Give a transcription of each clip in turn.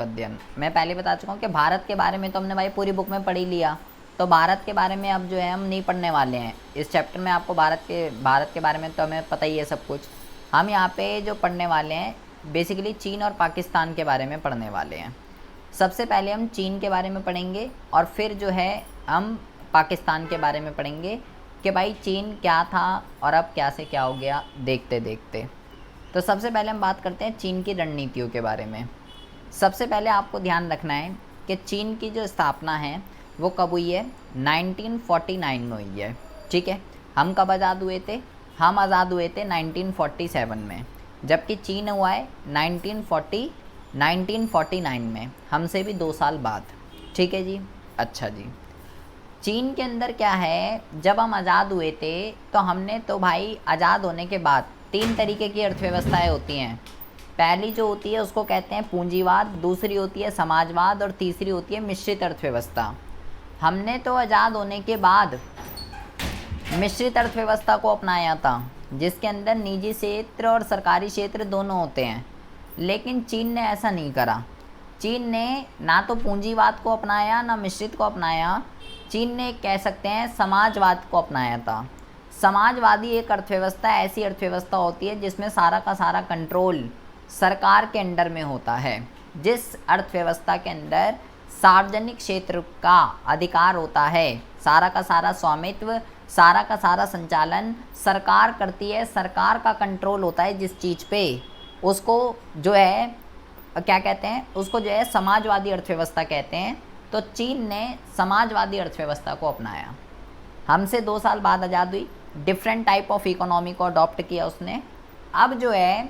अध्ययन। मैं पहले बता चुका हूँ कि भारत के बारे में तो हमने भाई पूरी बुक में पढ़ ही लिया, तो भारत के बारे में अब जो है हम नहीं पढ़ने वाले हैं इस चैप्टर में। आपको भारत के बारे में तो हमें पता ही है सब कुछ। हम यहाँ पे जो पढ़ने वाले हैं बेसिकली चीन और पाकिस्तान के बारे में पढ़ने वाले हैं। सबसे पहले हम चीन के बारे में पढ़ेंगे और फिर जो है हम पाकिस्तान के बारे में पढ़ेंगे कि भाई चीन क्या था और अब क्या से क्या हो गया देखते देखते। तो सबसे पहले हम बात करते हैं चीन की रणनीतियों के बारे में। सबसे पहले आपको ध्यान रखना है कि चीन की जो स्थापना है वो कब हुई है, 1949 में हुई है। ठीक है, हम कब आज़ाद हुए थे? हम आज़ाद हुए थे 1947 में, जबकि चीन हुआ है 1949 में, हमसे भी 2 साल बाद। ठीक है जी। अच्छा जी, चीन के अंदर क्या है, जब हम आज़ाद हुए थे तो हमने तो भाई आज़ाद होने के बाद 3 तरीके की अर्थव्यवस्थाएं होती हैं। पहली जो होती है उसको कहते हैं पूंजीवाद, दूसरी होती है समाजवाद और तीसरी होती है मिश्रित अर्थव्यवस्था। हमने तो आज़ाद होने के बाद मिश्रित अर्थव्यवस्था को अपनाया था, जिसके अंदर निजी क्षेत्र और सरकारी क्षेत्र दोनों होते हैं। लेकिन चीन ने ऐसा नहीं करा। चीन ने ना तो पूंजीवाद को अपनाया ना मिश्रित को अपनाया। चीन ने कह सकते हैं समाजवाद को अपनाया था। समाजवादी एक अर्थव्यवस्था ऐसी अर्थव्यवस्था होती है जिसमें सारा का सारा कंट्रोल सरकार के अंडर में होता है। जिस अर्थव्यवस्था के अंदर सार्वजनिक क्षेत्र का अधिकार होता है, सारा का सारा स्वामित्व, सारा का सारा संचालन सरकार करती है, सरकार का कंट्रोल होता है जिस चीज़ पे, उसको जो है क्या कहते हैं, उसको जो है समाजवादी अर्थव्यवस्था कहते हैं। तो चीन ने समाजवादी अर्थव्यवस्था को अपनाया। हमसे 2 साल बाद आज़ाद हुई, डिफरेंट टाइप ऑफ इकोनॉमी को अडॉप्ट किया उसने। अब जो है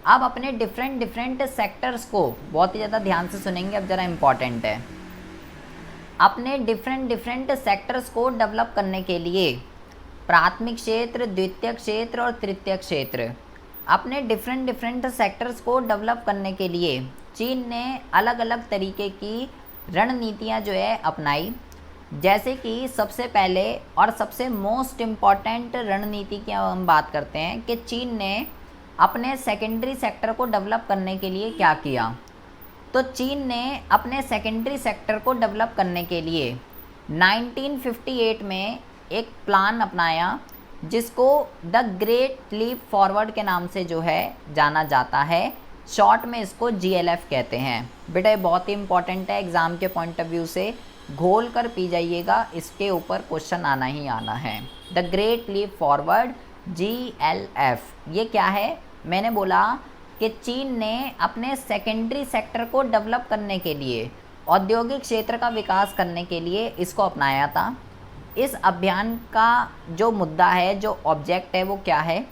अब अपने डिफरेंट सेक्टर्स को बहुत ही ज़्यादा ध्यान से सुनेंगे, अब ज़रा इम्पॉर्टेंट है। अपने डिफरेंट सेक्टर्स को डेवलप करने के लिए प्राथमिक क्षेत्र, द्वितीयक क्षेत्र और तृतीयक क्षेत्र, अपने डिफरेंट सेक्टर्स को डेवलप करने के लिए चीन ने अलग अलग तरीके की रणनीतियाँ जो है अपनाई। जैसे कि सबसे पहले और सबसे मोस्ट इम्पॉर्टेंट रणनीति की हम बात करते हैं कि चीन ने अपने सेकेंडरी सेक्टर को डेवलप करने के लिए क्या किया। तो चीन ने अपने सेकेंडरी सेक्टर को डेवलप करने के लिए 1958 में एक प्लान अपनाया जिसको द ग्रेट लीप फॉरवर्ड के नाम से जो है जाना जाता है। शॉर्ट में इसको GLF कहते हैं। बेटा ये बहुत ही इंपॉर्टेंट है, एग्ज़ाम के पॉइंट ऑफ व्यू से घोल कर पी जाइएगा, इसके ऊपर क्वेश्चन आना ही आना है। The great leap forward GLF ये क्या है? मैंने बोला कि चीन ने अपने सेकेंडरी सेक्टर को डेवलप करने के लिए, औद्योगिक क्षेत्र का विकास करने के लिए इसको अपनाया था। इस अभियान का जो मुद्दा है, जो ऑब्जेक्ट है वो क्या है?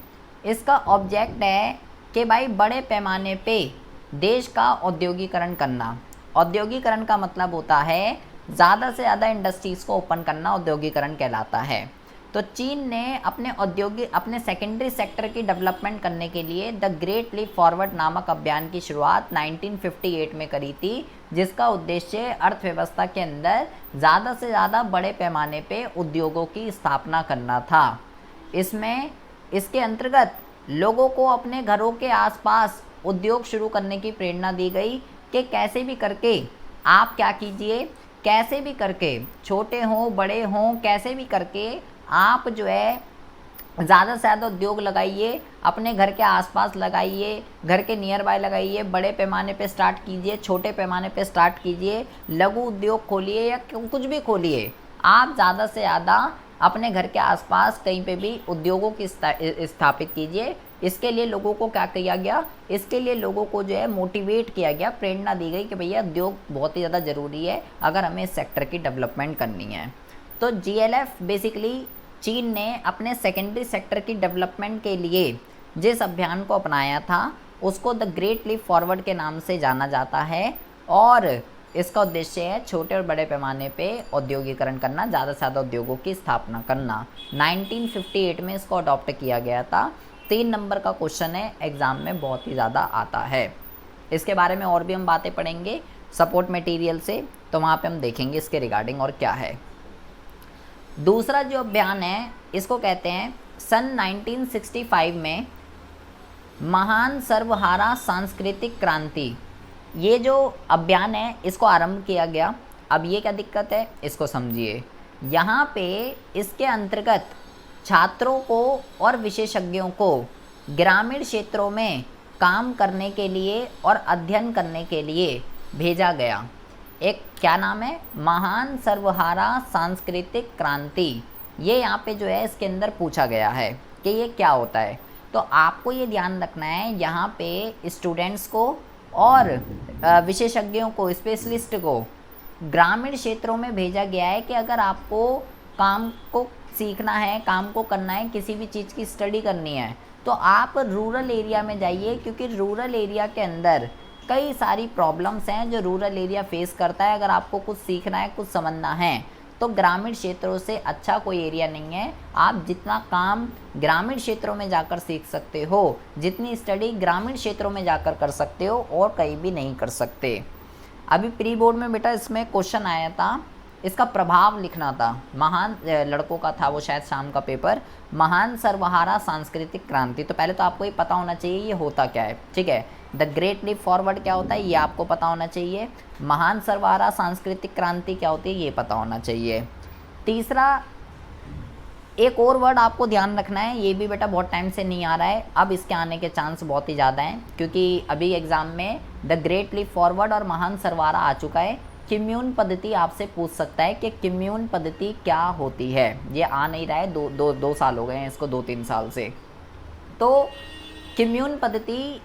इसका ऑब्जेक्ट है कि भाई बड़े पैमाने पे देश का औद्योगिकरण करना। औद्योगिकरण का मतलब होता है ज़्यादा से ज़्यादा इंडस्ट्रीज़ को ओपन करना, औद्योगिकरण कहलाता है। तो चीन ने अपने सेकेंडरी सेक्टर की डेवलपमेंट करने के लिए द ग्रेट लीप फॉरवर्ड नामक अभियान की शुरुआत 1958 में करी थी, जिसका उद्देश्य अर्थव्यवस्था के अंदर ज़्यादा से ज़्यादा बड़े पैमाने पे उद्योगों की स्थापना करना था। इसके अंतर्गत लोगों को अपने घरों के आसपास उद्योग शुरू करने की प्रेरणा दी गई कि कैसे भी करके आप क्या कीजिए, कैसे भी करके छोटे हों बड़े हों, कैसे भी करके आप जो है ज़्यादा से ज़्यादा उद्योग लगाइए, अपने घर के आसपास लगाइए, घर के नियर बाय लगाइए, बड़े पैमाने पे स्टार्ट कीजिए, छोटे पैमाने पे स्टार्ट कीजिए, लघु उद्योग खोलिए या कुछ भी खोलिए। आप ज़्यादा से ज़्यादा अपने घर के आसपास कहीं पे भी उद्योगों की स्थापित कीजिए। इसके लिए लोगों को क्या किया गया? इसके लिए लोगों को जो है मोटिवेट किया गया, प्रेरणा दी गई कि भैया उद्योग बहुत ही ज़्यादा ज़रूरी है अगर हमें इस सेक्टर की डेवलपमेंट करनी है। तो GLF बेसिकली चीन ने अपने सेकेंडरी सेक्टर की डेवलपमेंट के लिए जिस अभियान को अपनाया था उसको द ग्रेट लीप फॉरवर्ड के नाम से जाना जाता है और इसका उद्देश्य है छोटे और बड़े पैमाने पे औद्योगिकरण करना, ज़्यादा से ज़्यादा उद्योगों की स्थापना करना। 1958 में इसको अडॉप्ट किया गया था। 3 नंबर का क्वेश्चन है, एग्ज़ाम में बहुत ही ज़्यादा आता है। इसके बारे में और भी हम बातें पढ़ेंगे सपोर्ट मटेरियल से, तो वहाँ पे हम देखेंगे इसके रिगार्डिंग और क्या है। दूसरा जो अभियान है इसको कहते हैं सन 1965 में महान सर्वहारा सांस्कृतिक क्रांति ये जो अभियान है इसको आरंभ किया गया। अब ये क्या दिक्कत है इसको समझिए। यहाँ पे इसके अंतर्गत छात्रों को और विशेषज्ञों को ग्रामीण क्षेत्रों में काम करने के लिए और अध्ययन करने के लिए भेजा गया। एक क्या नाम है, महान सर्वहारा सांस्कृतिक क्रांति। ये यहाँ पे जो है इसके अंदर पूछा गया है कि ये क्या होता है। तो आपको ये ध्यान रखना है, यहाँ पे स्टूडेंट्स को और विशेषज्ञों को, स्पेशलिस्ट को ग्रामीण क्षेत्रों में भेजा गया है कि अगर आपको काम को सीखना है, काम को करना है, किसी भी चीज़ की स्टडी करनी है तो आप रूरल एरिया में जाइए, क्योंकि रूरल एरिया के अंदर कई सारी प्रॉब्लम्स हैं जो रूरल एरिया फेस करता है। अगर आपको कुछ सीखना है, कुछ समझना है, तो ग्रामीण क्षेत्रों से अच्छा कोई एरिया नहीं है। आप जितना काम ग्रामीण क्षेत्रों में जाकर सीख सकते हो, जितनी स्टडी ग्रामीण क्षेत्रों में जाकर कर सकते हो, और कहीं भी नहीं कर सकते। अभी प्री बोर्ड में बेटा इसमें क्वेश्चन आया था, इसका प्रभाव लिखना था। महान लड़कों का था वो, शायद शाम का पेपर, महान सर्वहारा सांस्कृतिक क्रांति। तो पहले तो आपको ये पता होना चाहिए ये होता क्या है, ठीक है। द ग्रेट लीप फॉरवर्ड क्या होता है ये आपको पता होना चाहिए। महान सर्वहारा सांस्कृतिक क्रांति क्या होती है ये पता होना चाहिए। तीसरा, एक और वर्ड आपको ध्यान रखना है, ये भी बेटा बहुत टाइम से नहीं आ रहा है, अब इसके आने के चांस बहुत ही ज़्यादा हैं, क्योंकि अभी एग्ज़ाम में द ग्रेट लीप फॉरवर्ड और महान सर्वहारा आ चुका है। किम्यून पद्धति आपसे पूछ सकता है कि किम्यून पद्धति क्या होती है। ये आ नहीं रहा है, दो साल हो गए हैं इसको, 2-3 साल से। तो किम्यून पद्धति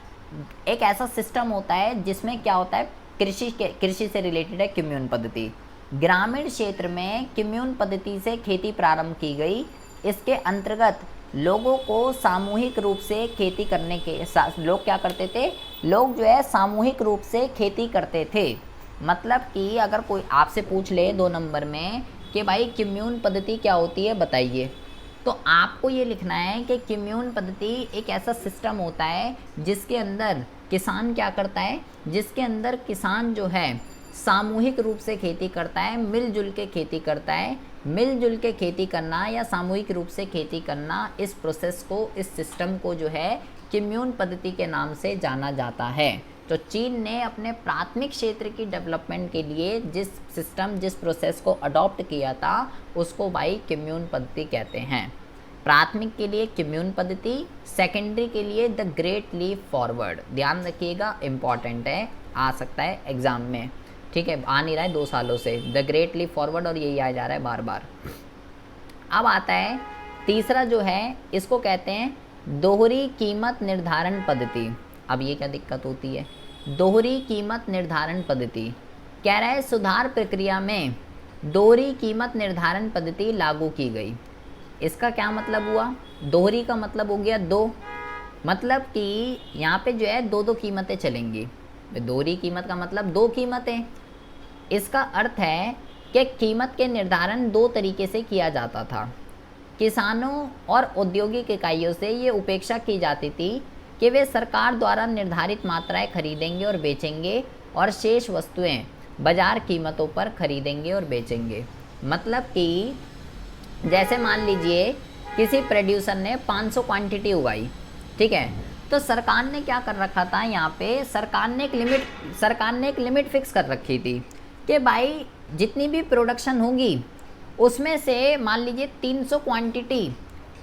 एक ऐसा सिस्टम होता है जिसमें क्या होता है, कृषि से रिलेटेड है किम्यून पद्धति। ग्रामीण क्षेत्र में किम्यून पद्धति से खेती प्रारंभ की गई। इसके अंतर्गत लोगों को सामूहिक रूप से खेती करने के लोग क्या करते थे, लोग जो है सामूहिक रूप से खेती करते थे। मतलब कि अगर कोई आपसे पूछ ले 2 नंबर में कि भाई किम्यून पद्धति क्या होती है बताइए, तो आपको ये लिखना है कि किम्यून पद्धति एक ऐसा सिस्टम होता है जिसके अंदर किसान क्या करता है, जिसके अंदर किसान जो है सामूहिक रूप से खेती करता है, मिलजुल के खेती करता है। मिलजुल के खेती करना या सामूहिक रूप से खेती करना, इस प्रोसेस को, इस सिस्टम को जो है किम्यून पद्धति के नाम से जाना जाता है। तो चीन ने अपने प्राथमिक क्षेत्र की डेवलपमेंट के लिए जिस सिस्टम, जिस प्रोसेस को अडॉप्ट किया था उसको भाई किम्यून पद्धति कहते हैं। प्राथमिक के लिए किम्यून पद्धति, सेकेंडरी के लिए द ग्रेट लीप फॉरवर्ड। ध्यान रखिएगा, इम्पॉर्टेंट है, आ सकता है एग्ज़ाम में, ठीक है। आ नहीं रहा है 2 सालों से, द ग्रेट लीप फॉरवर्ड, और यही आ जा रहा है बार बार। अब आता है तीसरा जो है, इसको कहते हैं दोहरी कीमत निर्धारण पद्धति। अब ये क्या दिक्कत होती है, दोहरी कीमत निर्धारण पद्धति कह रहा है सुधार प्रक्रिया में दोहरी कीमत निर्धारण पद्धति लागू की गई। इसका क्या मतलब हुआ, दोहरी का मतलब हो गया 2, मतलब कि यहाँ पे जो है 2 कीमतें चलेंगी। दोहरी कीमत का मतलब 2 कीमतें। इसका अर्थ है कि कीमत के निर्धारण 2 तरीके से किया जाता था। किसानों और औद्योगिक इकाइयों से ये उपेक्षा की जाती थी कि वे सरकार द्वारा निर्धारित मात्राएं खरीदेंगे और बेचेंगे, और शेष वस्तुएं बाजार कीमतों पर खरीदेंगे और बेचेंगे। मतलब कि जैसे मान लीजिए किसी प्रोड्यूसर ने 500 क्वांटिटी उगाई, ठीक है, तो सरकार ने क्या कर रखा था, यहाँ पे सरकार ने एक लिमिट फिक्स कर रखी थी कि भाई जितनी भी प्रोडक्शन होगी उसमें से मान लीजिए 300 क्वांटिटी,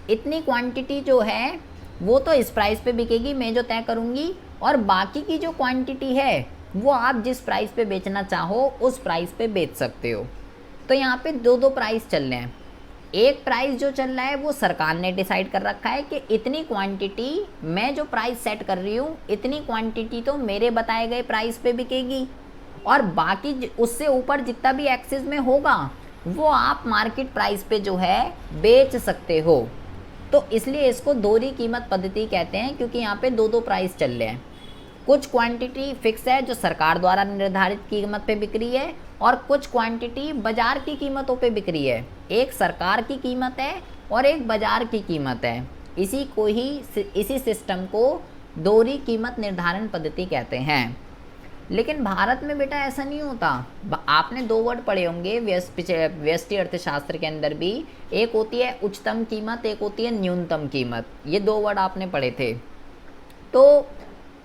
इतनी क्वांटिटी जो है वो तो इस प्राइस पे बिकेगी, मैं जो तय करूँगी, और बाकी की जो क्वांटिटी है वो आप जिस प्राइस पे बेचना चाहो उस प्राइस पे बेच सकते हो। तो यहाँ पे 2 प्राइस चल रहे हैं। एक प्राइस जो चल रहा है वो सरकार ने डिसाइड कर रखा है कि इतनी क्वांटिटी, मैं जो प्राइस सेट कर रही हूँ इतनी क्वांटिटी तो मेरे बताए गए प्राइस पे बिकेगी, और बाकी उससे ऊपर जितना भी एक्सेस में होगा वो आप मार्केट प्राइस पे जो है बेच सकते हो। तो इसलिए इसको दोहरी कीमत पद्धति कहते हैं, क्योंकि यहाँ पे 2 प्राइस चल रहे हैं। कुछ क्वांटिटी फिक्स है जो सरकार द्वारा निर्धारित कीमत पे बिक रही है, और कुछ क्वांटिटी बाजार की कीमतों पे बिक रही है। एक सरकार की कीमत है और एक बाजार की कीमत है। इसी सिस्टम को दोहरी कीमत निर्धारण पद्धति कहते हैं। लेकिन भारत में बेटा ऐसा नहीं होता। आपने 2 वर्ड पढ़े होंगे व्यष्टि अर्थशास्त्र के अंदर भी, एक होती है उच्चतम कीमत, एक होती है न्यूनतम कीमत। ये 2 वर्ड आपने पढ़े थे। तो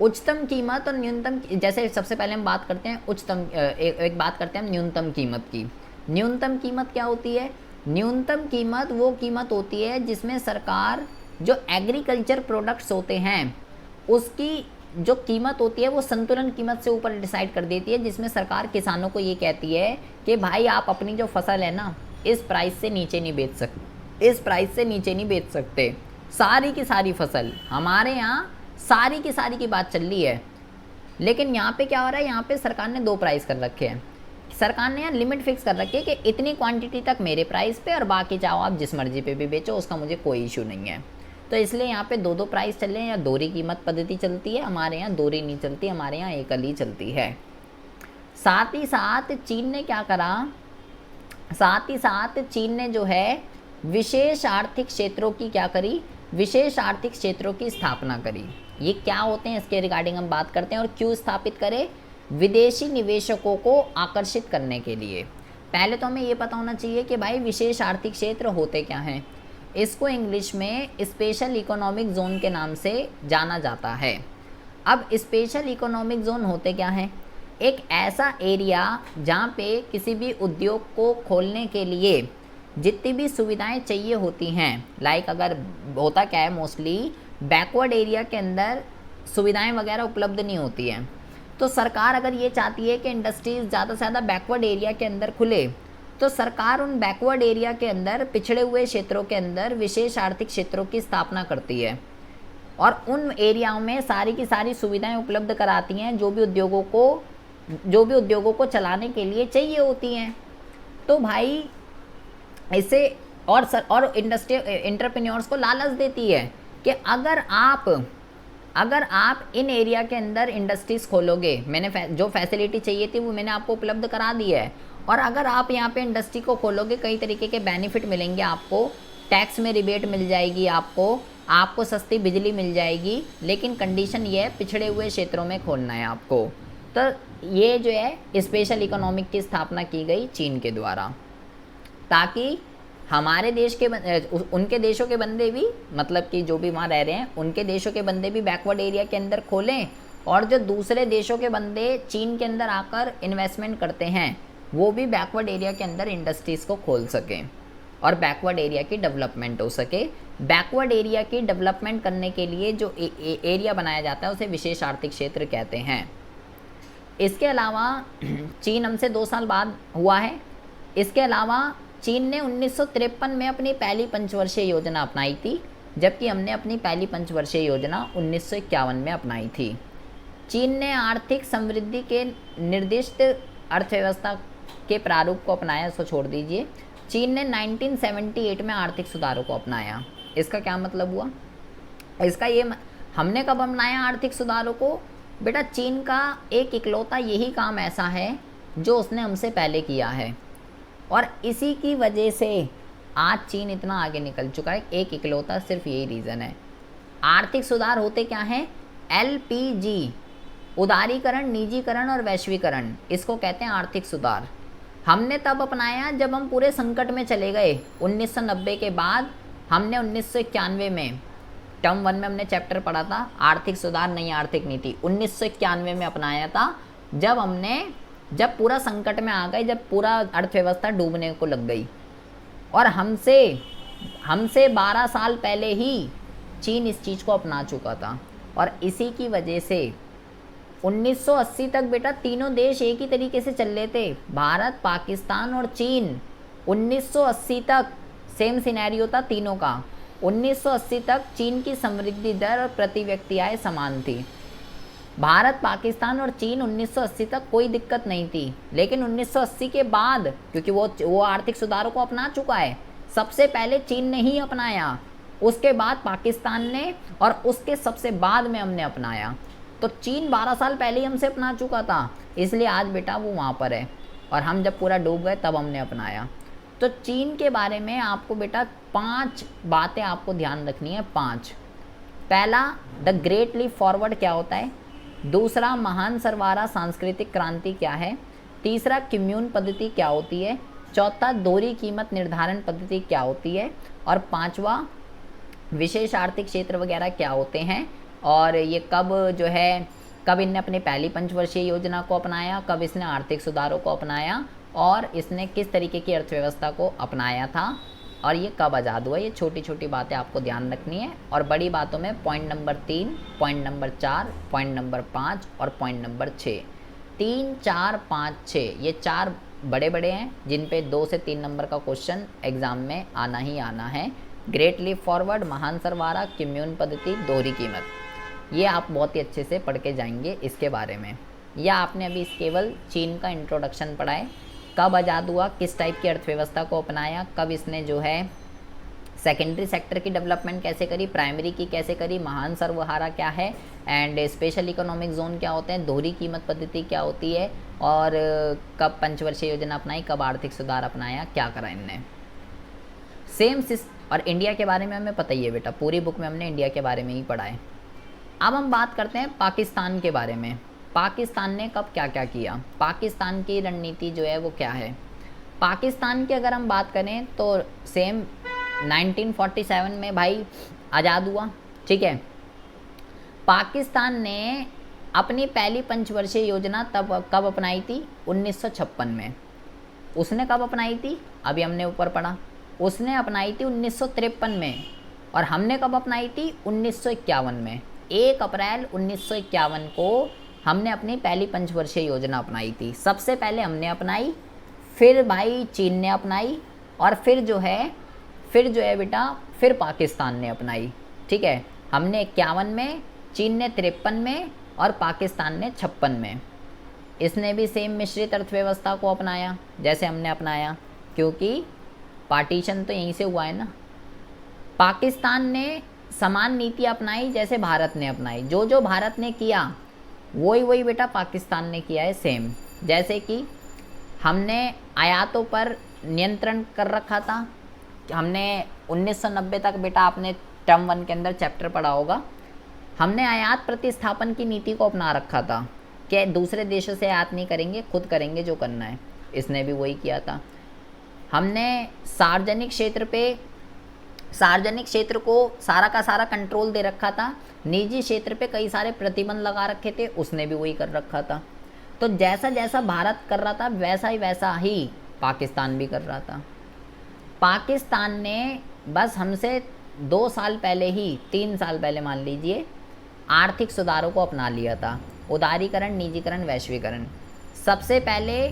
उच्चतम कीमत और न्यूनतम, जैसे सबसे पहले हम बात करते हैं उच्चतम, एक बात करते हैं हम न्यूनतम कीमत की। न्यूनतम कीमत क्या होती है? न्यूनतम कीमत वो कीमत होती है जिसमें सरकार जो एग्रीकल्चर प्रोडक्ट्स होते हैं उसकी जो कीमत होती है वो संतुलन कीमत से ऊपर डिसाइड कर देती है, जिसमें सरकार किसानों को ये कहती है कि भाई आप अपनी जो फसल है ना इस प्राइस से नीचे नहीं बेच सकते, इस प्राइस से नीचे नहीं बेच सकते। सारी की सारी फसल हमारे यहाँ सारी की सारी की बात चल रही है, लेकिन यहाँ पे क्या हो रहा है, यहाँ पे सरकार ने 2 प्राइस कर रखे हैं। सरकार ने यहाँ लिमिट फिक्स कर रखी है कि इतनी क्वांटिटी तक मेरे प्राइस पे और बाकी चाहो आप जिस मर्जी पे भी बेचो, उसका मुझे कोई इशू नहीं है। तो इसलिए यहाँ पे 2 प्राइस चल रहे हैं, या दोहरी कीमत पद्धति चलती है। हमारे यहाँ दोहरी नहीं चलती, हमारे यहाँ एकल ही चलती है। साथ ही साथ चीन ने क्या करा, साथ ही साथ चीन ने जो है विशेष आर्थिक क्षेत्रों की क्या करी, विशेष आर्थिक क्षेत्रों की स्थापना करी। ये क्या होते हैं इसके रिगार्डिंग हम बात करते हैं। और क्यों स्थापित करे? विदेशी निवेशकों को आकर्षित करने के लिए। पहले तो हमें ये पता होना चाहिए कि भाई विशेष आर्थिक क्षेत्र होते क्या हैं। इसको इंग्लिश में स्पेशल इकोनॉमिक जोन के नाम से जाना जाता है। अब स्पेशल इकोनॉमिक जोन होते क्या हैं? एक ऐसा एरिया जहाँ पे किसी भी उद्योग को खोलने के लिए जितनी भी सुविधाएं चाहिए होती हैं, लाइक अगर होता क्या है मोस्टली बैकवर्ड एरिया के अंदर सुविधाएं वगैरह उपलब्ध नहीं होती हैं, तो सरकार अगर ये चाहती है कि इंडस्ट्रीज ज़्यादा से ज़्यादा बैकवर्ड एरिया के अंदर खुले, तो सरकार उन बैकवर्ड एरिया के अंदर, पिछड़े हुए क्षेत्रों के अंदर विशेष आर्थिक क्षेत्रों की स्थापना करती है और उन एरियाओं में सारी की सारी सुविधाएं उपलब्ध कराती हैं जो भी उद्योगों को चलाने के लिए चाहिए होती हैं। तो भाई इससे और इंडस्ट्री एंटरप्रेन्योर्स को लालच देती है कि अगर आप इन एरिया के अंदर इंडस्ट्रीज़ खोलोगे, मैंने जो फैसिलिटी चाहिए थी वो मैंने आपको उपलब्ध करा दी है, और अगर आप यहाँ पे इंडस्ट्री को खोलोगे कई तरीके के बेनिफिट मिलेंगे आपको, टैक्स में रिबेट मिल जाएगी आपको सस्ती बिजली मिल जाएगी, लेकिन कंडीशन ये है पिछड़े हुए क्षेत्रों में खोलना है आपको। तो ये जो है स्पेशल इकोनॉमिक की स्थापना की गई चीन के द्वारा, ताकि हमारे देश के उनके देशों के बंदे भी, मतलब कि जो भी वहाँ रह रहे हैं उनके देशों के बंदे भी बैकवर्ड एरिया के अंदर खोलें, और जो दूसरे देशों के बंदे चीन के अंदर आकर इन्वेस्टमेंट करते हैं वो भी बैकवर्ड एरिया के अंदर इंडस्ट्रीज़ को खोल सकें और बैकवर्ड एरिया की डेवलपमेंट हो सके। बैकवर्ड एरिया की डेवलपमेंट करने के लिए जो एरिया बनाया जाता है उसे विशेष आर्थिक क्षेत्र कहते हैं। इसके अलावा चीन हमसे 2 साल बाद हुआ है। इसके अलावा चीन ने 1953 में अपनी पहली पंचवर्षीय योजना अपनाई थी, जबकि हमने अपनी पहली पंचवर्षीय योजना 1951 में अपनाई थी। चीन ने आर्थिक समृद्धि के निर्दिष्ट अर्थव्यवस्था के प्रारूप को अपनाया, इसको छोड़ दीजिए। चीन ने 1978 में आर्थिक सुधारों को अपनाया। इसका क्या मतलब हुआ? इसका ये हमने कब अपनाया आर्थिक सुधारों को? बेटा चीन का एक इकलौता यही काम ऐसा है जो उसने हमसे पहले किया है, और इसी की वजह से आज चीन इतना आगे निकल चुका है। एक इकलौता सिर्फ यही रीज़न है। आर्थिक सुधार होते क्या हैं? LPG, उदारीकरण, निजीकरण और वैश्वीकरण, इसको कहते हैं आर्थिक सुधार। हमने तब अपनाया जब हम पूरे संकट में चले गए 1990 के बाद। हमने 1991 में टर्म 1 में हमने चैप्टर पढ़ा था आर्थिक सुधार नई आर्थिक नीति, 1991 में अपनाया था, जब पूरा संकट में आ गए, जब पूरा अर्थव्यवस्था डूबने को लग गई। और हमसे 12 साल पहले ही चीन इस चीज़ को अपना चुका था, और इसी की वजह से 1980 तक बेटा तीनों देश एक ही तरीके से चल रहे थे, भारत, पाकिस्तान और चीन। 1980 तक सेम सिनेरियो था तीनों का। 1980 तक चीन की समृद्धि दर और प्रति व्यक्ति आय समान थी। भारत, पाकिस्तान और चीन 1980 तक कोई दिक्कत नहीं थी, लेकिन 1980 के बाद, क्योंकि वो आर्थिक सुधारों को अपना चुका है, सबसे पहले चीन ने ही अपनाया, उसके बाद पाकिस्तान ने, और उसके सबसे बाद में हमने अपनाया। तो चीन 12 साल पहले ही हमसे अपना चुका था, इसलिए आज बेटा वो वहाँ पर है, और हम जब पूरा डूब गए तब हमने अपनाया। तो चीन के बारे में आपको बेटा 5 बातें आपको ध्यान रखनी है। 5। पहला, द ग्रेट लीप फॉरवर्ड क्या होता है। दूसरा, महान सरवारा सांस्कृतिक क्रांति क्या है। तीसरा, कम्यून पद्धति क्या होती है। चौथा, दोहरी कीमत निर्धारण पद्धति क्या होती है। और 5वां, विशेष आर्थिक क्षेत्र वगैरह क्या होते हैं। और ये कब जो है, कब इनने अपनी पहली पंचवर्षीय योजना को अपनाया, कब इसने आर्थिक सुधारों को अपनाया, और इसने किस तरीके की अर्थव्यवस्था को अपनाया था, और ये कब आज़ाद हुआ। ये छोटी छोटी बातें आपको ध्यान रखनी है। और बड़ी बातों में point number 3, point number 4, point number 5 और पॉइंट नंबर 6, 3, 4, 5, 6 ये 4 बड़े बड़े हैं जिन पे 2 से 3 नंबर का क्वेश्चन एग्ज़ाम में आना ही आना है। ग्रेट लीप फॉरवर्ड, महान सरवारा, किम्यून पद्धति, दोहरी कीमत, ये आप बहुत ही अच्छे से पढ़ के जाएंगे इसके बारे में। या आपने अभी केवल चीन का इंट्रोडक्शन पढ़ा है, कब आज़ाद हुआ, किस टाइप की अर्थव्यवस्था को अपनाया, कब इसने जो है सेकेंडरी सेक्टर की डेवलपमेंट कैसे करी, प्राइमरी की कैसे करी, महान सर्वहारा क्या है, एंड स्पेशल इकोनॉमिक जोन क्या होते हैं, दोहरी कीमत पद्धति क्या होती है, और कब पंचवर्षीय योजना अपनाई, कब आर्थिक सुधार अपनाया, क्या करा इनने। सेम और इंडिया के बारे में हमें पता ही है बेटा, पूरी बुक में हमने इंडिया के बारे में ही पढ़ा है। अब हम बात करते हैं पाकिस्तान के बारे में। पाकिस्तान ने कब क्या क्या किया, पाकिस्तान की रणनीति जो है वो क्या है। पाकिस्तान की अगर हम बात करें तो सेम 1947 में भाई आज़ाद हुआ, ठीक है। पाकिस्तान ने अपनी पहली पंचवर्षीय योजना तब कब अपनाई थी, 1956 में। उसने कब अपनाई थी, अभी हमने ऊपर पढ़ा, उसने अपनाई थी 1953 में, और हमने कब अपनाई थी, 1951 में। 1 अप्रैल 1951 को हमने अपनी पहली पंचवर्षीय योजना अपनाई थी। सबसे पहले हमने अपनाई, फिर भाई चीन ने अपनाई, और फिर जो है बेटा फिर पाकिस्तान ने अपनाई, ठीक है। हमने 51 में, चीन ने 53 में, और पाकिस्तान ने 56 में। इसने भी सेम मिश्रित अर्थव्यवस्था को अपनाया जैसे हमने अपनाया, क्योंकि पार्टीशन तो यहीं से हुआ है ना। पाकिस्तान ने समान नीति अपनाई जैसे भारत ने अपनाई, जो जो भारत ने किया वही बेटा पाकिस्तान ने किया है सेम। जैसे कि हमने आयातों पर नियंत्रण कर रखा था, हमने 1990 तक बेटा आपने टर्म 1 के अंदर चैप्टर पढ़ा होगा, हमने आयात प्रतिस्थापन की नीति को अपना रखा था कि दूसरे देशों से आयात नहीं करेंगे, खुद करेंगे जो करना है। इसने भी वही किया था। हमने सार्वजनिक क्षेत्र को सारा का सारा कंट्रोल दे रखा था, निजी क्षेत्र पे कई सारे प्रतिबंध लगा रखे थे, उसने भी वही कर रखा था। तो जैसा जैसा भारत कर रहा था वैसा ही पाकिस्तान भी कर रहा था। पाकिस्तान ने बस हमसे 2 साल पहले ही, 3 साल पहले मान लीजिए, आर्थिक सुधारों को अपना लिया था। उदारीकरण, निजीकरण, वैश्वीकरण। सबसे पहले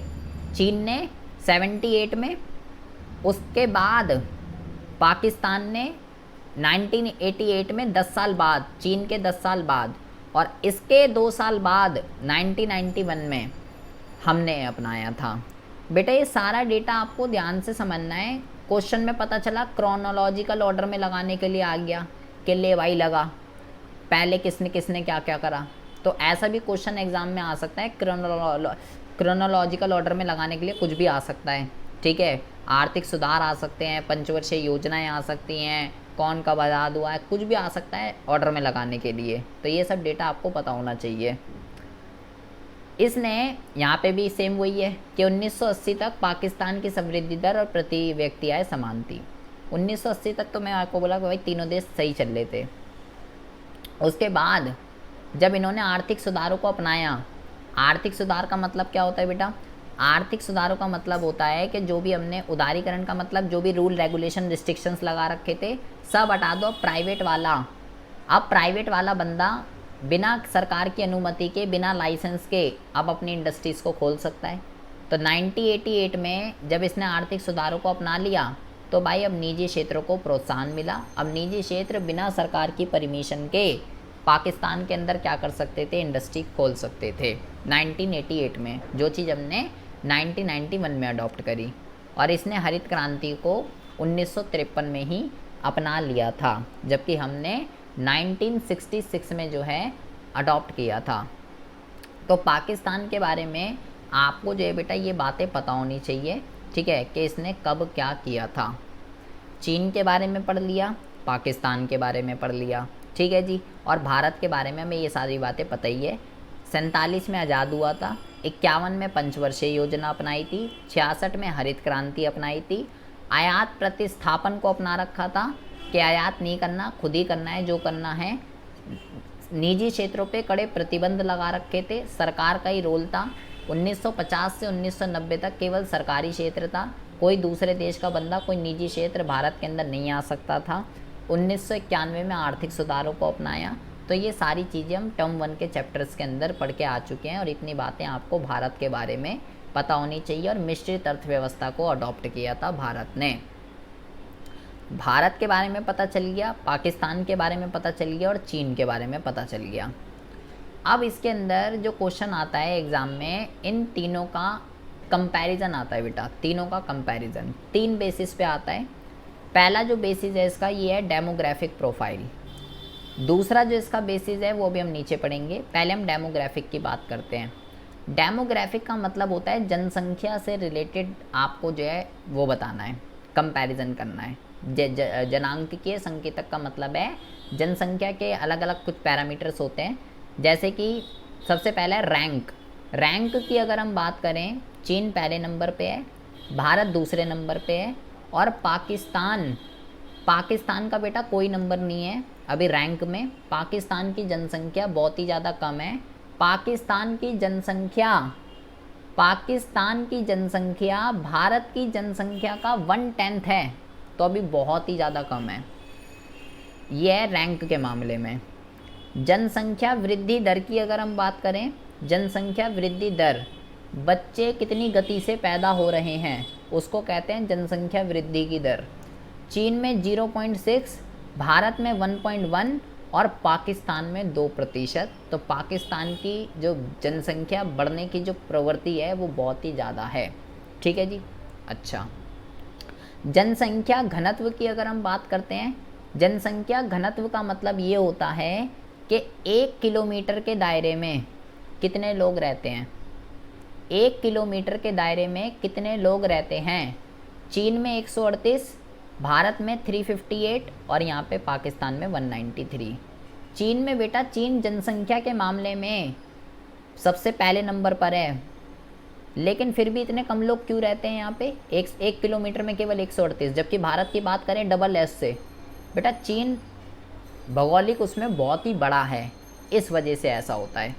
चीन ने 78 में, उसके बाद पाकिस्तान ने 1988 में, 10 साल बाद, चीन के 10 साल बाद, और इसके 2 साल बाद 1991 में हमने अपनाया था। बेटा ये सारा डेटा आपको ध्यान से समझना है। क्वेश्चन में पता चला क्रोनोलॉजिकल ऑर्डर में लगाने के लिए आ गया कि ले भाई लगा, पहले किसने किसने क्या क्या करा, तो ऐसा भी क्वेश्चन एग्जाम में आ सकता है। क्रोनोलॉजिकल ऑर्डर में लगाने के लिए कुछ भी आ सकता है, ठीक है। आर्थिक सुधार आ सकते हैं, पंचवर्षीय योजनाएं आ सकती हैं, कौन कब आज़ाद हुआ है, कुछ भी आ सकता है ऑर्डर में लगाने के लिए। तो ये सब डेटा आपको पता होना चाहिए। इसने यहाँ पे भी सेम वही है कि 1980 तक पाकिस्तान की समृद्धि दर और प्रति व्यक्ति आय समान थी। 1980 तक तो मैं आपको बोला कि भाई तीनों देश सही चल रहे थे। उसके बाद जब इन्होंने आर्थिक सुधारों को अपनाया, आर्थिक सुधार का मतलब क्या होता है बेटा, आर्थिक सुधारों का मतलब होता है कि जो भी हमने, उदारीकरण का मतलब जो भी रूल रेगुलेशन रिस्ट्रिक्शंस लगा रखे थे सब हटा दो। प्राइवेट वाला, अब प्राइवेट वाला बंदा बिना सरकार की अनुमति के, बिना लाइसेंस के अब अपनी इंडस्ट्रीज़ को खोल सकता है। तो 1988 में जब इसने आर्थिक सुधारों को अपना लिया तो भाई अब निजी क्षेत्रों को प्रोत्साहन मिला। अब निजी क्षेत्र बिना सरकार की परमिशन के पाकिस्तान के अंदर क्या कर सकते थे, इंडस्ट्री खोल सकते थे 1988 में, जो चीज़ हमने 1991 में अडॉप्ट करी। और इसने हरित क्रांति को 1953 में ही अपना लिया था, जबकि हमने 1966 में जो है अडॉप्ट किया था। तो पाकिस्तान के बारे में आपको जो है बेटा ये बातें पता होनी चाहिए, ठीक है, कि इसने कब क्या किया था। चीन के बारे में पढ़ लिया, पाकिस्तान के बारे में पढ़ लिया, ठीक है जी। और भारत के बारे में हमें ये सारी बातें पता ही है। 47 में आज़ाद हुआ था, 51 में पंचवर्षीय योजना अपनाई थी, 66 में हरित क्रांति अपनाई थी, आयात प्रतिस्थापन को अपना रखा था कि आयात नहीं करना, खुद ही करना है जो करना है, निजी क्षेत्रों पे कड़े प्रतिबंध लगा रखे थे, सरकार का ही रोल था। 1950 से 1990 तक केवल सरकारी क्षेत्र था, कोई दूसरे देश का बंदा कोई निजी क्षेत्र भारत के अंदर नहीं आ सकता था। 1991 में आर्थिक सुधारों को अपनाया। तो ये सारी चीज़ें हम टर्म 1 के चैप्टर्स के अंदर पढ़ के आ चुके हैं और इतनी बातें आपको भारत के बारे में पता होनी चाहिए। और मिश्रित अर्थव्यवस्था को अडॉप्ट किया था भारत ने। भारत के बारे में पता चल गया, पाकिस्तान के बारे में पता चल गया और चीन के बारे में पता चल गया। अब इसके अंदर जो क्वेश्चन आता है एग्ज़ाम में, इन तीनों का कंपैरिजन आता है बेटा, तीनों का कंपैरिजन 3 बेसिस पे आता है। पहला जो बेसिस है इसका ये है डेमोग्राफिक प्रोफाइल। दूसरा जो इसका बेसिस है वो भी हम नीचे पढ़ेंगे। पहले हम डेमोग्राफिक की बात करते हैं। डेमोग्राफिक का मतलब होता है जनसंख्या से रिलेटेड आपको जो है वो बताना है, कंपैरिजन करना है। जनांकीय संकेतक का मतलब है जनसंख्या के अलग अलग कुछ पैरामीटर्स होते हैं, जैसे कि सबसे पहला है रैंक। रैंक की अगर हम बात करें, चीन पहले नंबर पे है, भारत दूसरे नंबर पे है और पाकिस्तान का बेटा कोई नंबर नहीं है अभी रैंक में। पाकिस्तान की जनसंख्या बहुत ही ज़्यादा कम है। पाकिस्तान की जनसंख्या भारत की जनसंख्या का 1/10 है, तो अभी बहुत ही ज़्यादा कम है। यह है रैंक के मामले में। जनसंख्या वृद्धि दर की अगर हम बात करें, जनसंख्या वृद्धि दर, बच्चे कितनी गति से पैदा हो रहे हैं उसको कहते हैं जनसंख्या वृद्धि की दर। चीन में 0.6, भारत में 1.1 और पाकिस्तान में 2%। तो पाकिस्तान की जो जनसंख्या बढ़ने की जो प्रवृत्ति है वो बहुत ही ज़्यादा है। ठीक है जी। अच्छा, जनसंख्या घनत्व की अगर हम बात करते हैं, जनसंख्या घनत्व का मतलब ये होता है कि 1 किलोमीटर के दायरे में कितने लोग रहते हैं। 1 किलोमीटर के दायरे में कितने लोग रहते हैं। चीन में 138, भारत में 358 और यहाँ पे पाकिस्तान में 193। चीन में बेटा, चीन जनसंख्या के मामले में सबसे पहले नंबर पर है, लेकिन फिर भी इतने कम लोग क्यों रहते हैं यहाँ पे। एक किलोमीटर में केवल 138, जबकि भारत की बात करें डबल एस से, बेटा चीन भौगोलिक उसमें बहुत ही बड़ा है, इस वजह से ऐसा होता है।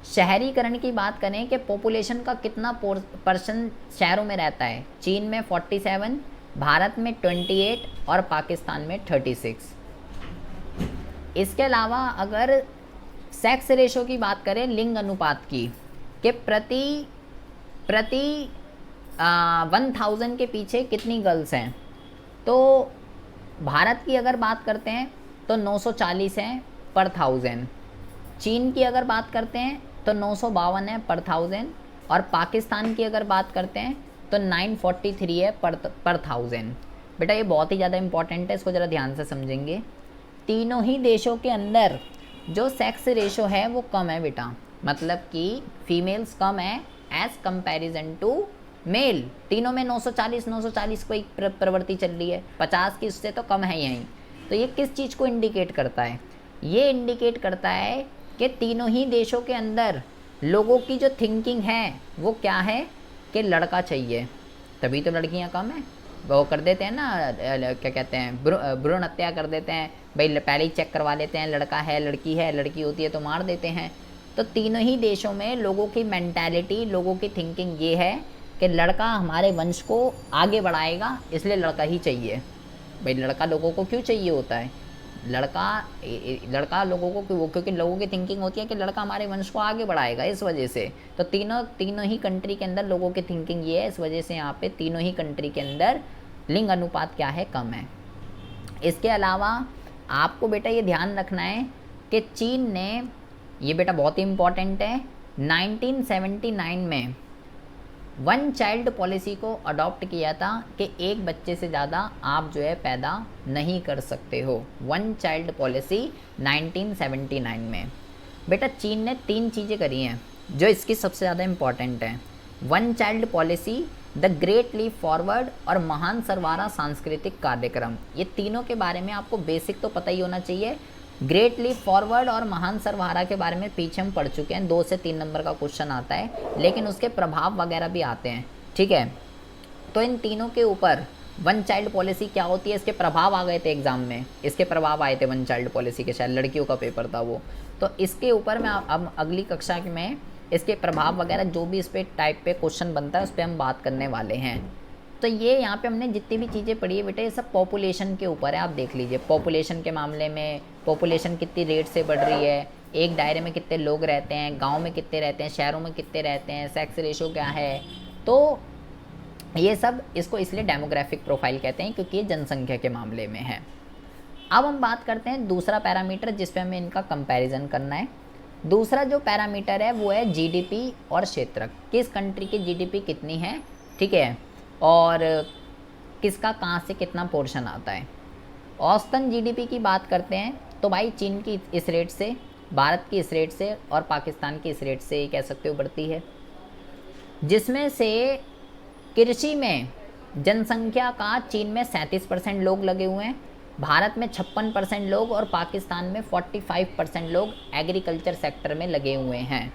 शहरीकरण की बात करें कि पॉपुलेशन का कितना % शहरों में रहता है, चीन में 47, भारत में 28 और पाकिस्तान में 36। इसके अलावा अगर सेक्स रेशो की बात करें, लिंग अनुपात की, कि प्रति 1000 के पीछे कितनी गर्ल्स हैं, तो भारत की अगर बात करते हैं तो 940 हैं पर 1000। चीन की अगर बात करते हैं तो 952 है पर 1000 और पाकिस्तान की अगर बात करते हैं तो 943 है पर 1000। बेटा ये बहुत ही ज़्यादा इम्पॉर्टेंट है, इसको ज़रा ध्यान से समझेंगे। तीनों ही देशों के अंदर जो सेक्स रेशो है वो कम है बेटा, मतलब कि फीमेल्स कम है एज़ कंपैरिजन टू मेल। तीनों में 940 को एक प्रवृत्ति चल रही है, 50 की उससे तो कम है यहीं। तो ये किस चीज़ को इंडिकेट करता है, ये इंडिकेट करता है कि तीनों ही देशों के अंदर लोगों की जो थिंकिंग है वो क्या है कि लड़का चाहिए, तभी तो लड़कियां कम हैं। वो कर देते हैं ना, क्या कहते हैं, भ्रूण हत्या कर देते हैं भाई, पहले ही चेक करवा लेते हैं लड़का है लड़की है, लड़की होती है तो मार देते हैं। तो तीनों ही देशों में लोगों की मेंटालिटी, लोगों की थिंकिंग ये है कि लड़का हमारे वंश को आगे बढ़ाएगा, इसलिए लड़का ही चाहिए। भाई लड़का लोगों को क्यों चाहिए होता है, लड़का लोगों को क्योंकि लोगों की थिंकिंग होती है कि लड़का हमारे वंश को आगे बढ़ाएगा, इस वजह से। तो तीनों ही कंट्री के अंदर लोगों की थिंकिंग ये है, इस वजह से यहाँ पे तीनों ही कंट्री के अंदर लिंग अनुपात क्या है, कम है। इसके अलावा आपको बेटा ये ध्यान रखना है कि चीन ने, ये बेटा बहुत ही इम्पॉर्टेंट है, 1979 में 1 चाइल्ड पॉलिसी को अडॉप्ट किया था कि एक बच्चे से ज़्यादा आप जो है पैदा नहीं कर सकते हो। 1 चाइल्ड पॉलिसी 1979 में। बेटा चीन ने 3 चीज़ें करी हैं जो इसकी सबसे ज़्यादा इम्पॉर्टेंट हैं। 1 child policy, the great leap forward और महान सरवारा सांस्कृतिक कार्यक्रम। ये तीनों के बारे में आपको बेसिक तो पता ही होना चाहिए। ग्रेट लीप फॉरवर्ड और महान सरवारा के बारे में पीछे हम पढ़ चुके हैं, 2 से 3 नंबर का क्वेश्चन आता है, लेकिन उसके प्रभाव वगैरह भी आते हैं, ठीक है। तो इन तीनों के ऊपर वन चाइल्ड पॉलिसी क्या होती है, इसके प्रभाव आ गए थे एग्जाम में, इसके प्रभाव आए थे वन चाइल्ड पॉलिसी के, शायद लड़कियों का पेपर था वो। तो इसके ऊपर मैं अब अगली कक्षा में इसके प्रभाव वगैरह जो भी इस पे टाइप पे क्वेश्चन बनता है उस पर हम बात करने वाले हैं। तो ये यहाँ पे हमने जितनी भी चीज़ें पढ़ी है बेटा ये सब पॉपुलेशन के ऊपर है। आप देख लीजिए पॉपुलेशन के मामले में पॉपुलेशन कितनी रेट से बढ़ रही है, एक दायरे में कितने लोग रहते हैं, गांव में कितने रहते हैं, शहरों में कितने रहते हैं, सेक्स रेशो क्या है। तो ये सब इसको इसलिए डेमोग्राफिक प्रोफाइल कहते हैं क्योंकि ये जनसंख्या के मामले में है। अब हम बात करते हैं दूसरा पैरामीटर जिस पे हमें इनका कंपैरिजन करना है। दूसरा जो पैरामीटर है वो है जीडीपी और क्षेत्रक, किस कंट्री की जीडीपी कितनी है, ठीक है, और किसका कहाँ से कितना पोर्शन आता है। औसतन जीडीपी की बात करते हैं तो भाई चीन की इस रेट से, भारत की इस रेट से और पाकिस्तान की इस रेट से ये कह सकते हो बढ़ती है, जिसमें से कृषि में जनसंख्या का चीन में 37% लोग लगे हुए हैं, भारत में 56% लोग और पाकिस्तान में 45% लोग एग्रीकल्चर सेक्टर में लगे हुए हैं।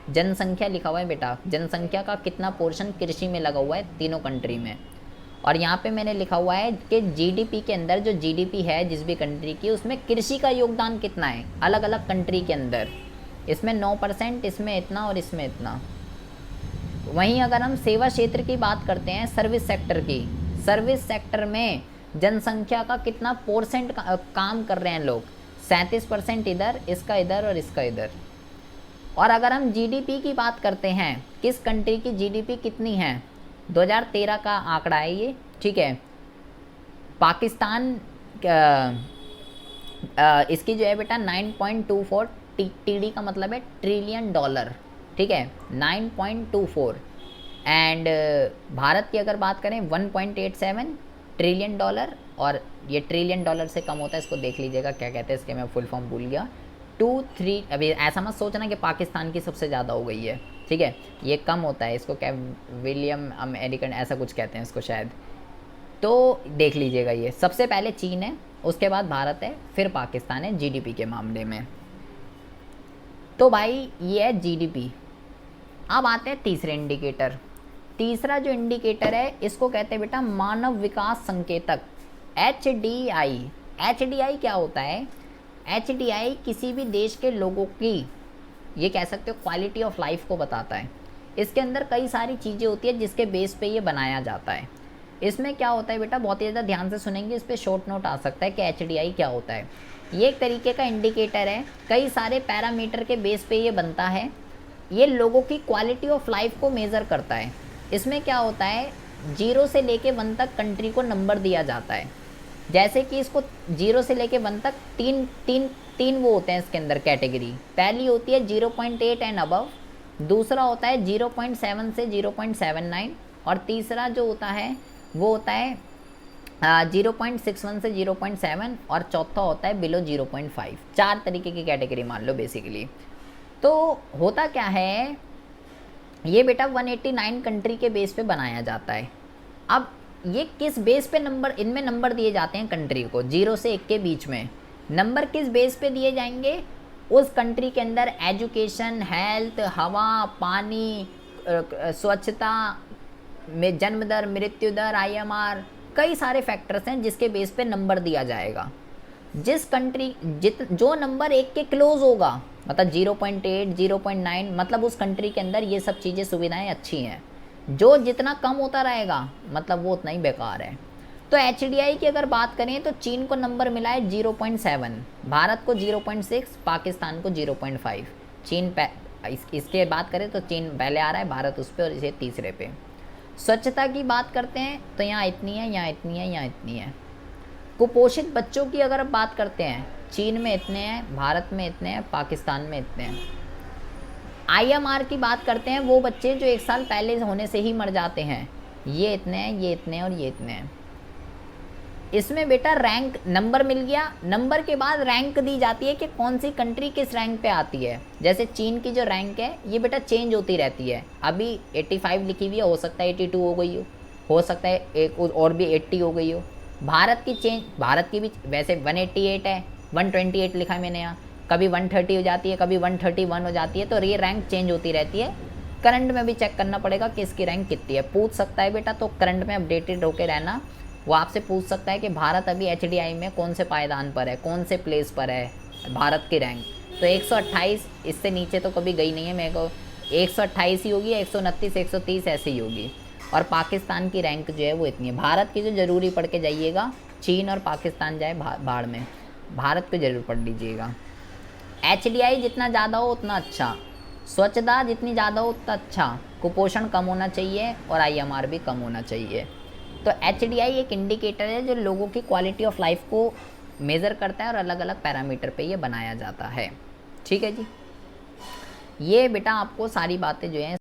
जनसंख्या लिखा हुआ है बेटा, जनसंख्या का कितना पोर्शन कृषि में लगा हुआ है तीनों कंट्री में। और यहाँ पे मैंने लिखा हुआ है कि जीडीपी के अंदर जो जीडीपी है जिस भी कंट्री की उसमें कृषि का योगदान कितना है अलग अलग कंट्री के अंदर, इसमें 9%, इसमें इतना और इसमें इतना। वहीं अगर हम सेवा क्षेत्र की बात करते हैं, सर्विस सेक्टर की, सर्विस सेक्टर में जनसंख्या का कितना % काम कर रहे हैं लोग, 37% इधर, इसका इधर और इसका इधर। और अगर हम जीडीपी की बात करते हैं, किस कंट्री की जीडीपी कितनी है, 2013 का आंकड़ा है ये, ठीक है। पाकिस्तान इसकी जो है बेटा 9.24 टीडी का मतलब है ट्रिलियन डॉलर, ठीक है, 9.24। एंड भारत की अगर बात करें 1.87 ट्रिलियन डॉलर, और ये ट्रिलियन डॉलर से कम होता है, इसको देख लीजिएगा क्या कहते हैं, इसके मैं फुल फॉर्म भूल गया, 2-3। अभी ऐसा मत सोचना कि पाकिस्तान की सबसे ज़्यादा हो गई है, ठीक है, ये कम होता है, इसको क्या विलियम अमेरिकन ऐसा कुछ कहते हैं इसको शायद। तो देख लीजिएगा ये सबसे पहले चीन है, उसके बाद भारत है, फिर पाकिस्तान है जीडीपी के मामले में। तो भाई ये है जीडीपी। अब आते हैं तीसरे इंडिकेटर। तीसरा जो इंडिकेटर है इसको कहते हैं बेटा मानव विकास संकेतक, HDI। HDI क्या होता है, HDI किसी भी देश के लोगों की, ये कह सकते हो क्वालिटी ऑफ लाइफ को बताता है। इसके अंदर कई सारी चीज़ें होती है जिसके बेस पे ये बनाया जाता है। इसमें क्या होता है बेटा, बहुत ही ज़्यादा ध्यान से सुनेंगे, इस पर शॉर्ट नोट आ सकता है कि HDI क्या होता है। ये एक तरीके का इंडिकेटर है, कई सारे पैरामीटर के बेस पे ये बनता है। ये लोगों की क्वालिटी ऑफ लाइफ को मेज़र करता है। इसमें क्या होता है, 0 से लेके 1 तक कंट्री को नंबर दिया जाता है। जैसे कि इसको 0 से लेके 1 तक तीन वो होते हैं इसके अंदर कैटेगरी। पहली होती है 0.8 एंड अबव, दूसरा होता है 0.7 से 0.79, और तीसरा जो होता है वो होता है 0.61 से 0.7, और चौथा होता है बिलो 0.5। 4 तरीके की कैटेगरी मान लो बेसिकली। तो होता क्या है, ये बेटा 189 कंट्री के बेस पे बनाया जाता है। अब ये किस बेस पे नंबर, इनमें नंबर दिए जाते हैं कंट्री को 0 से 1 के बीच में। नंबर किस बेस पे दिए जाएंगे, उस कंट्री के अंदर एजुकेशन, हेल्थ, हवा, पानी, स्वच्छता में, जन्म दर, मृत्यु दर, IMR, कई सारे फैक्टर्स हैं जिसके बेस पे नंबर दिया जाएगा। जिस कंट्री जो नंबर 1 के क्लोज होगा, मतलब 0.8, 0.9, मतलब उस कंट्री के अंदर ये सब चीज़ें सुविधाएं अच्छी हैं। जो जितना कम होता रहेगा मतलब वो उतना ही बेकार है। तो HDI की अगर बात करें तो चीन को नंबर मिला है 0.7, भारत को 0.6, पाकिस्तान को 0.5। चीन इसके बात करें तो चीन पहले आ रहा है, भारत उस पर और इसे तीसरे पे। स्वच्छता की बात करते हैं तो यहाँ इतनी है, यहाँ इतनी है, यहाँ इतनी है। कुपोषित बच्चों की अगर बात करते हैं, चीन में इतने हैं, भारत में इतने हैं, पाकिस्तान में इतने हैं। IMR की बात करते हैं, वो बच्चे जो 1 साल पहले होने से ही मर जाते हैं, ये इतने हैं, ये इतने हैं और ये इतने हैं। इसमें बेटा रैंक, नंबर मिल गया, नंबर के बाद रैंक दी जाती है कि कौन सी कंट्री किस रैंक पे आती है। जैसे चीन की जो रैंक है ये बेटा चेंज होती रहती है, अभी 85 लिखी हुई है, हो सकता है 82 हो गई हो सकता है एक और भी 80 हो गई हो। भारत की चेंज, भारत की भी वैसे 188 है, 128 लिखा है मैंने यहाँ, कभी 130 हो जाती है, कभी 131 हो जाती है। तो ये रैंक चेंज होती रहती है। करंट में भी चेक करना पड़ेगा कि इसकी रैंक कितनी है, पूछ सकता है बेटा, तो करंट में अपडेटेड होके रहना। वो आपसे पूछ सकता है कि भारत अभी HDI में कौन से पायदान पर है, कौन से प्लेस पर है भारत की रैंक। तो 128, इससे नीचे तो कभी गई नहीं है, मेरे को 128 ही होगी, 129, 130 ऐसे ही होगी। और पाकिस्तान की रैंक जो है वो इतनी है। भारत की जो ज़रूरी पढ़ के जाइएगा, चीन और पाकिस्तान जाए भाड़ में, भारत को ज़रूर पढ़ लीजिएगा। HDI जितना ज़्यादा हो उतना अच्छा, स्वच्छता जितनी ज़्यादा हो उतना अच्छा, कुपोषण कम होना चाहिए और IMR भी कम होना चाहिए। तो HDI एक इंडिकेटर है जो लोगों की क्वालिटी ऑफ लाइफ को मेज़र करता है और अलग अलग पैरामीटर पे ये बनाया जाता है। ठीक है जी, ये बेटा आपको सारी बातें जो हैं